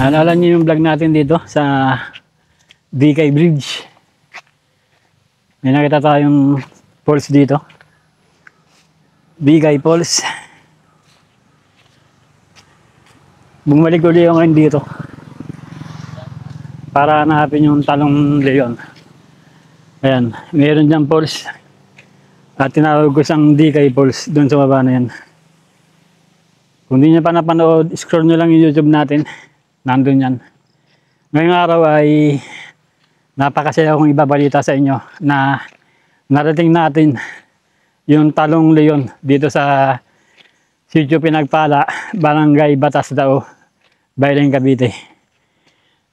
Naalala niyo yung vlog natin dito sa DK Bridge. May nakita tayong falls dito. DK Falls. Bumalik ulit ako ngayon dito para hanapin yung Talong Leon. Ayan, meron dyan falls. At tinawag ko siyang DK Falls doon sa baba na yan. Kung di nyo pa napanood, scroll nyo lang yung YouTube natin. Nandun yan. Ngayong araw ay napakasaya akong ibabalita sa inyo na narating natin yung Talong Leon dito sa Sitio Pinagpala, Barangay Batas Dao, Bayleng, Cavite.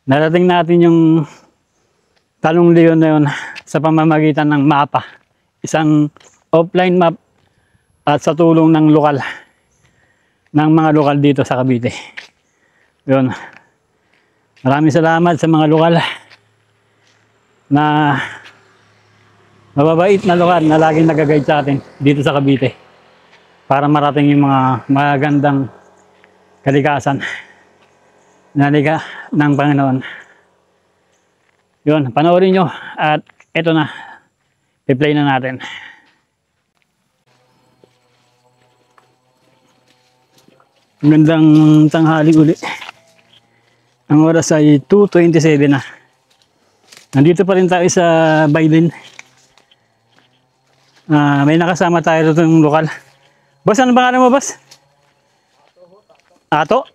Narating natin yung Talong Leon na yun sa pamamagitan ng mapa. Isang offline map at sa tulong ng lokal, ng mga lokal dito sa Cavite. Yun. Maraming salamat sa mga lokal na mababait na lokal na laging nag-guide sa atin dito sa Cavite para marating yung mga magandang kalikasan na liga ng Panginoon. Yun, panoorin nyo at eto na, i-play na natin. Magandang tanghali uli. Ang oras ay 2:27 na. Nandito pa rin tayo sa Bayleng. May nakasama tayo dito ng lokal. Boss, ano pangalan mo, boss? Tato?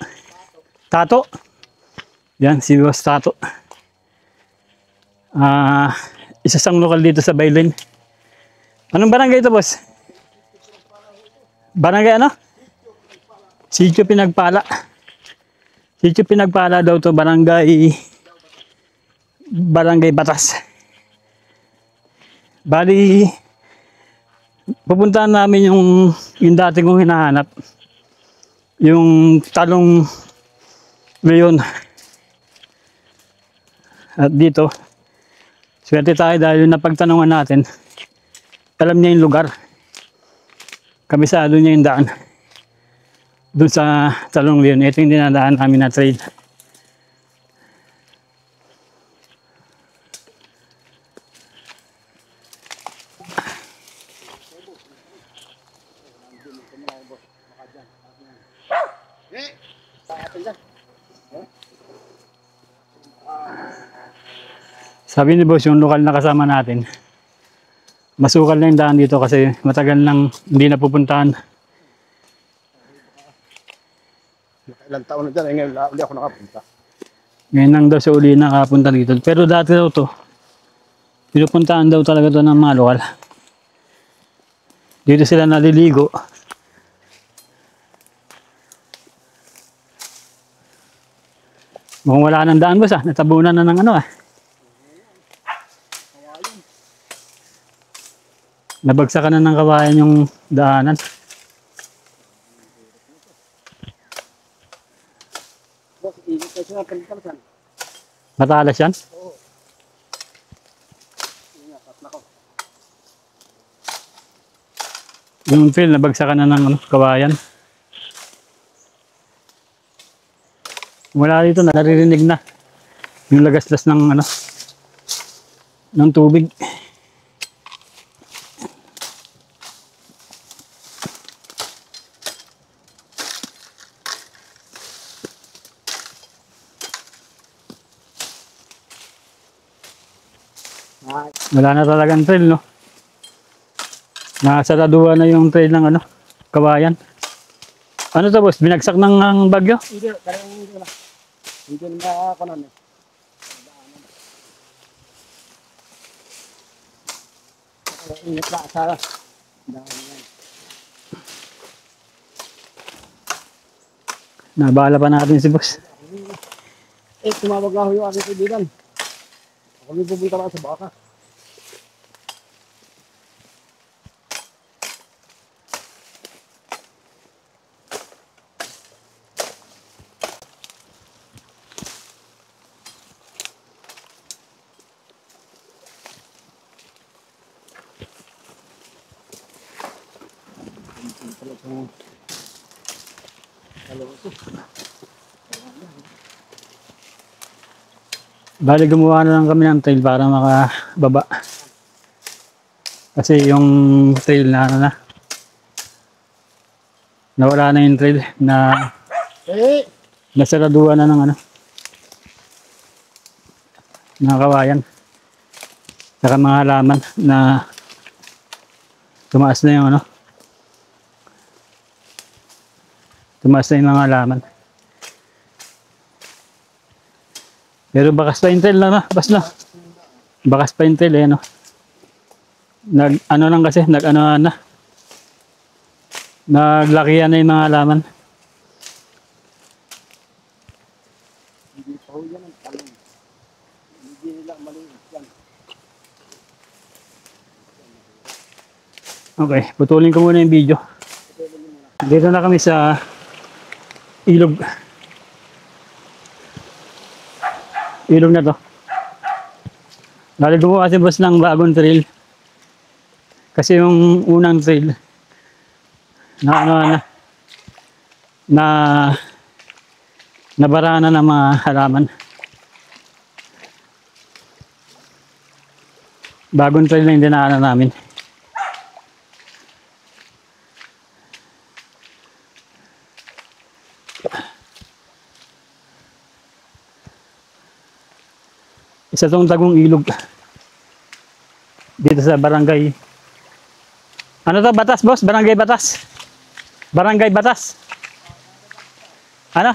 Tato? Yan, si boss Tato. Isa sang lokal dito sa Bayleng. Anong barangay ito, boss? Barangay ano? Sitio Pinagpala. Sitio Pinagpala daw to, barangay Batas. Bali, pupuntahan namin yung dati kong hinahanap. Yung Talong Leon. At dito, swerte tayo dahil napagtanungan natin, alam niya yung lugar. Kabisado niya yung daan. Doon sa Talong Leon, ito yung dinadaan namin na trail. Sabi ni boss, yung lokal na kasama natin, masukal na yung daan dito kasi matagal nang hindi napupuntahan. Ilang taon na dyan, ngayon hindi ako nakapunta. Ngayon lang daw siya uli nakapunta dito. Pero dati daw to, pinupuntahan daw talaga to ng mga lokal. Dito sila naliligo. Mukhang wala nang daan, boss, natabunan na ng ano . Nabagsakan na ng kawayan yung daanan. Boss, ingat kasi nga pagkalasan. Matalas yan? Oo. Ingat, tatla ko. Yung trail, nabagsakan na ng ano, kawayan. Wala dito, naririnig na yung lagaslas ng ano, ng tubig. Wala na talagang trail, no? Nasaraduhan na yung trail ng ano, kawayan. Ano to, boss? Binagsak ng bagyo? Hindi, talagang hindi na. Hindi na makakunan eh. Ingat ba sa daan yan. Nabala pa natin si boss. Tumawag nga ho yung aking kaibigan. Ako may pupunta lang sa baka. Bali gumawa na lang kami ng trail para makababa. Kasi yung trail nawala na yung trail na nasaraduan na ng ng kawayan. Saka mga halaman na tumaas na yung tumaas na yung mga halaman. Pero bakas pa yung trail bas na. Bakas pa yung trail lang kasi, naglakihan na yung mga halaman. Hindi pa ho yan ang talong. Hindi nila maliit yan. Okay, putulin ko muna yung video. Dito na kami sa ilog. Ilog na to. Dahil gumawa si boss ng bagong trail. Kasi yung unang trail nabara na ng mga halaman. Bagong trail na yung dinaanan namin. Isa tong Tagong Ilog. Dito sa barangay. Ano to, Batas, boss? Barangay Batas. Barangay Batas. Ano?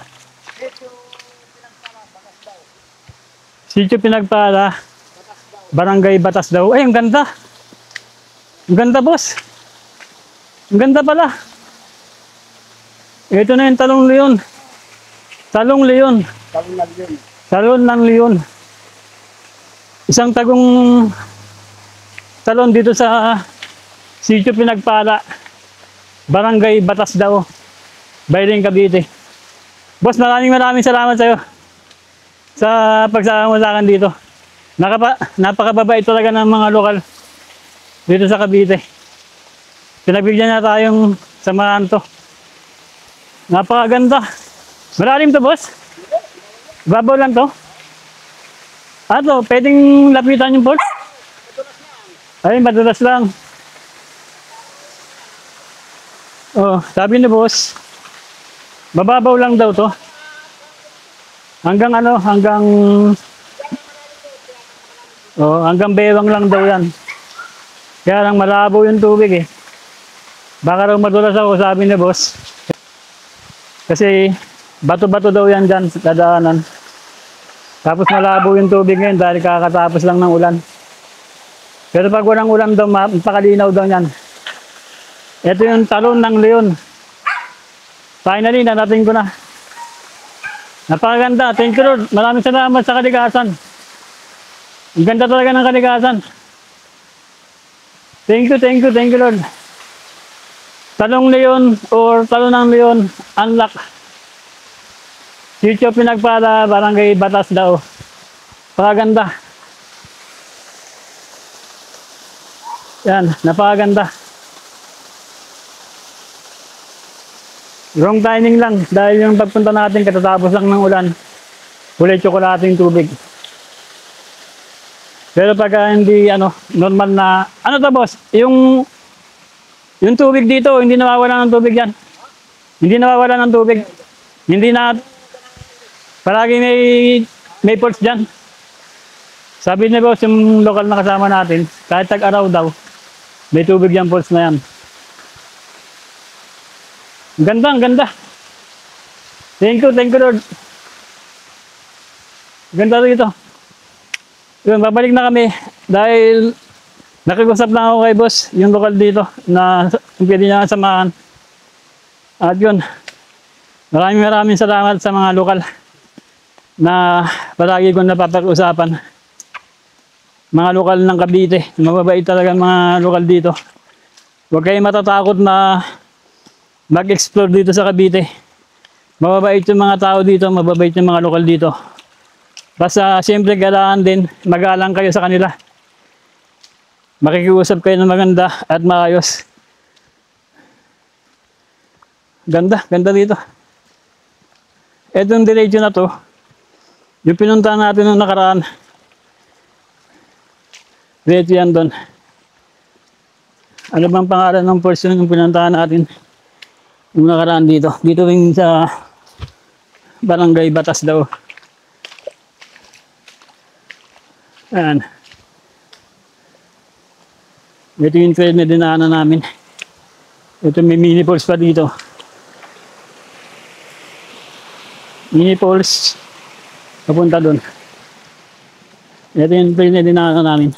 Sitio Pinagpala. Barangay Batas daw. Ay, ang ganda. Ang ganda, boss. Ang ganda pala. Ito na yung Talong Leon. Talong Leon. Talong lang yun. Talon ng Leon. Isang tagong talon dito sa Sitio Pinagpala. Barangay Batas daw. Bayling, Cavite. Boss, maraming salamat sa iyo sa pagsama mo sa akin dito. Napakababait talaga ng mga lokal dito sa Cavite. Pinagbigyan na tayong samahan to. Napakaganda. Malalim to, boss? Babaw lang to? Ato, pwedeng lapitan yung pulse? Ay, madulas lang. Oh, sabi ni boss, mababaw lang daw to. Hanggang hanggang bewang lang daw yan. Kaya lang malabo yung tubig eh. Baka raw madulas ako, sabi ni boss. Kasi bato-bato daw yan dyan sa dadaanan. Tapos malabo yung tubig ngayon dahil kakatapos lang ng ulan. Pero pag walang ulan daw, mapakalinaw daw yan. Ito yung Talon ng Leon. Finally, narating ko na. Napakaganda. Thank you, Lord. Maraming salamat sa kalikasan. Ang ganda talaga ng kalikasan. Thank you, Lord. Talong Leon or Talon ng Leon, unlock. Sitio Pinagpala, Barangay Batas daw. Napakaganda. Yan, napakaganda. Wrong timing lang dahil yung pagpunta natin katatapos lang ng ulan. Kulay tsokolating tubig. Pero pag hindi normal na to, boss, yung tubig dito, hindi nawawala ng tubig yan. Hindi nawawala ng tubig. Hindi na palagi may pulse dyan. Sabi ni boss, yung lokal na kasama natin, kahit tag-araw daw, may tubig yung pulse na yan. Ang ganda. Thank you, Lord. Ganda rito. Yun, babalik na kami dahil nakikusap lang ako kay boss, yung lokal dito, na pwede niya samahan. At yun, maraming salamat sa mga lokal na palagi kong napapag-usapan. Mga lokal ng Cavite, mababait talaga mga lokal dito. Huwag kayong matatakot na mag-explore dito sa Cavite. Mababait yung mga tao dito, mababait yung mga lokal dito. Basta siyempre kailangan din magalang kayo sa kanila. Makikiusap kayo ng maganda at maayos. Ganda dito. Etong diretso na to, Yung pinuntahan natin nung nakaraan. Dito yan doon. Ano bang pangalan ng person yung pinuntahan natin? Yung nakaraan dito. Dito rin sa Barangay Batas daw. Ayan. Ito yung trail na dinaanan namin. Ito may mini falls pa dito. Mini falls. Papunta doon. Ito yung trail na dinaanan namin.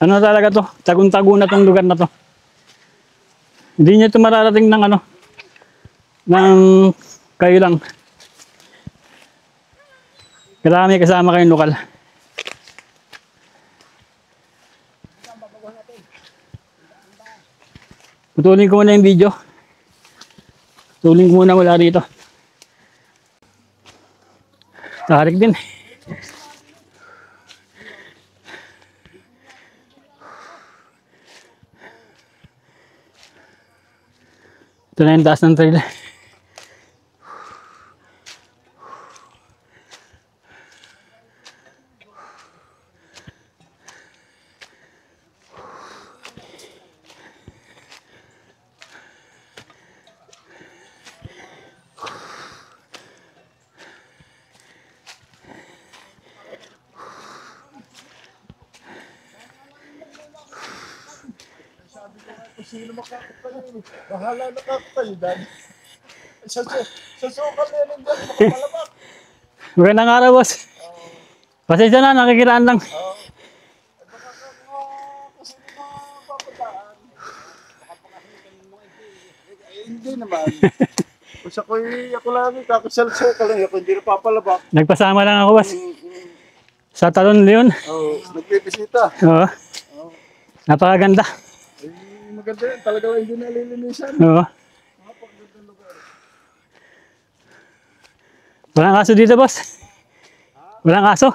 Ano talaga to? Tagun-tago na tong lugar na to. Hindi niya ito mararating ng ano, ng kayo lang. Kailangan may kasama kayong lokal. Putulin ko muna yung video. Putulin ko muna wala dito. Tarik din. Ito na yung taas ng trail. Sino makakapal? Bahala na kakapalidan. Sa sukal na yan dyan, makapalabak. Magandang araw, boss. Pasensya na, nakikiraan lang. Kasi mga papataan. Hindi naman. Kasi ako lang, kakasal-sukal lang. Ako hindi na papalabak. Nagpasama lang ako, boss. Sa Talon Leon. Oo, nagbibisita. Oo. Napakaganda. Maganda yan, talaga hindi nalilinisan. Oo. Napakagandang lugar. Walang aso dito, boss. Walang aso.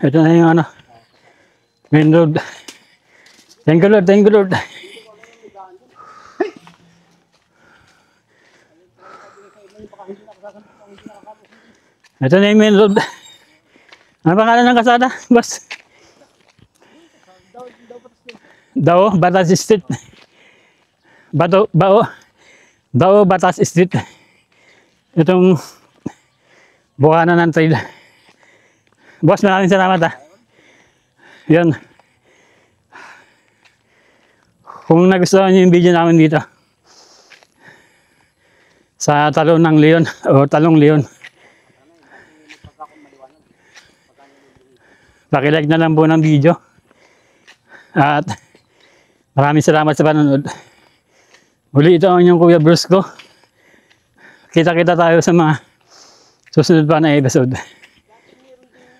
Ito na yung ano, main road. Thank you Lord, thank you Lord. Ito na yung main road. Ano pangalan ng kasada, boss? Dao, Batas Street. Dao, Batas Street. Itong bukanan ng trail. Boss, maraming salamat ha. Yan. Kung nagustuhan niyo yung video namin dito sa Talon ng Leon o Talong Leon, paki-like na lang po ng video. At maraming salamat sa panonood. Muli ito ang inyong Kuya Brusco. Kita-kita tayo sa mga susunod pa na episode.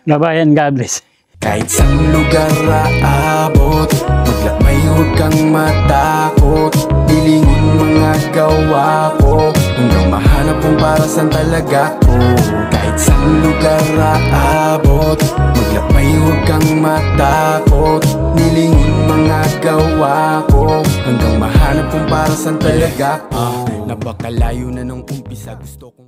Bye-bye and God bless. Kahit saan lugar aabot, maglakbay huwag kang matakot. Hilingin mga gawa ko, hanggang mahanap kung para saan talaga ko. Kahit saan lugar aabot, maglakbay huwag kang matakot. Hilingin mga gawa ko, hanggang mahanap kung para saan talaga ko. Napakalayo na nung umpisa, gusto kong